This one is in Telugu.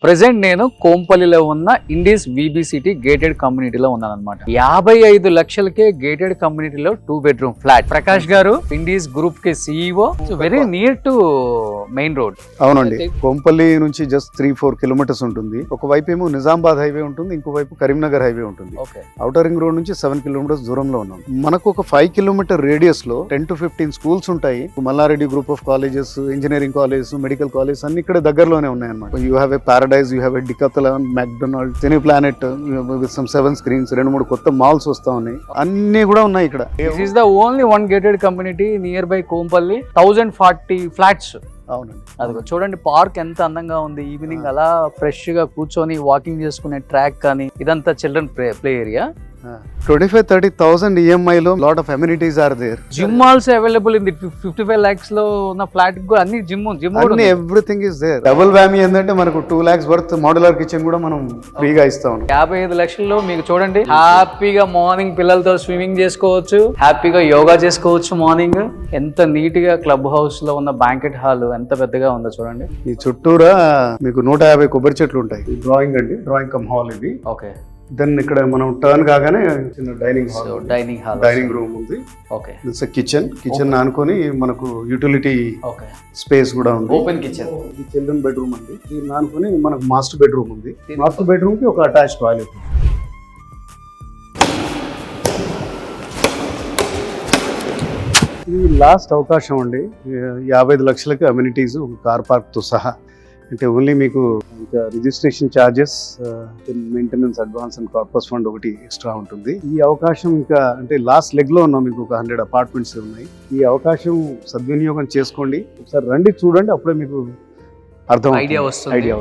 ప్రెసెంట్ నేను కోంపల్లిలో ఉన్న ఇండీస్ విబిసిటీ గేటెడ్ కమ్యూనిటీలో ఉన్నాను అనమాట. 55 లక్షలకే గేటెడ్ కమ్యూనిటీలో 2 బెడ్రూమ్ ఫ్లాట్. ప్రకాష్ గారు ఇండీస్ గ్రూప్ కి CEO, very near to main road. అవునండి, కోంపల్లి నుంచి జస్ట్ 3-4 కిలోమీటర్స్ ఉంటుంది. ఒకవైపు ఏమో నిజామాబాద్ హైవే ఉంటుంది, ఇంకోవైపు కరీంనగర్ హైవే ఉంటుంది. ఔటర్ రింగ్ రోడ్ నుంచి 7 కిలోమీటర్స్ దూరంలో ఉన్నాం. మనకు ఒక 5 కిలోమీటర్ రేడియస్ లో 10 to 15 స్కూల్స్ ఉంటాయి. Malla Reddy group of colleges, engineering colleges, medical colleges అన్ని ఇక్కడ దగ్గరలోనే ఉన్నాయి అన్నమాట. You have a Paradise, you have a Decathlon, McDonald's, Cine Planet with some 7 screens, 2-3 కొత్త మాల్స్ వస్తా ఉన్నాయి. అన్ని కూడా ఉన్నాయి ఇక్కడ. This is the only one gated community near by Kompally. 1040 flats. అవునండి, అది చూడండి, పార్క్ ఎంత అందంగా ఉంది. ఈవినింగ్ అలా ఫ్రెష్ గా కూర్చొని వాకింగ్ చేసుకునే ట్రాక్ కానీ, ఇదంతా చిల్డ్రన్ ప్లే ఏరియా. 25-30,000 EMI లో lot of amenities are there. Gym also available in the 55 lakhs లో ఉన్న ఫ్లాట్ కు అన్ని gym everything is there. Double whammy ఏంటంటే మనకు 2 lakhs వర్త్ మోడ్యులర్ కిచెన్ కూడా మనం ఫ్రీగా ఇస్తాం. 55 లక్షల్లో మీకు చూడండి, హ్యాపీగా మార్నింగ్ పిల్లలతో స్విమ్మింగ్ చేసుకోవచ్చు, హ్యాపీగా యోగా చేసుకోవచ్చు మార్నింగ్. ఎంత నీట్ గా క్లబ్ హౌస్ లో ఉన్న బ్యాంకెట్ హాల్ ఎంత పెద్దగా ఉందో చూడండి. ఈ చుట్టూరా మీకు 150 కొబ్బరి చెట్లు ఉంటాయి. డ్రాయింగ్ అండి, డ్రాయింగ్ కమ్ హాల్ ఇది. ఓకే. దెన్ ఇక్కడ మనం టర్న్ కాగానే చిన్న డైనింగ్ హాల్, డైనింగ్ రూమ్ ఉంది. ఓకే. ఇట్స్ కిచెన్ అనుకొని మనకు యూటిలిటీ ఓకే స్పేస్ కూడా ఉంది. Open kitchen. ఇది చిల్డ్రన్ బెడ్రూమ్ అండి. దీన్ని అనుకొని మనకు మాస్టర్ బెడ్రూమ్ ఉంది. మాస్టర్ బెడ్రూమ్ కి ఒక అటాచ్ టాయిలెట్. ఇది లాస్ట్ అవకాశం అండి. 55 లక్షలకి అమ్యూనిటీస్, ఒక కార్ పార్క్ తో సహా. అంటే ఓన్లీ మీకు ఇంకా registration charges, maintenance advance and corpus fund ఒకటి ఎక్స్ట్రా ఉంటుంది. ఈ అవకాశం ఇంకా అంటే లాస్ట్ లెగ్ లో ఉన్నాం, మీకు ఒక 100 అపార్ట్మెంట్స్ ఉన్నాయి. ఈ అవకాశం సద్వినియోగం చేసుకోండి. ఒకసారి రండి, చూడండి, అప్పుడే మీకు అర్థం ఐడియా వస్తుంది.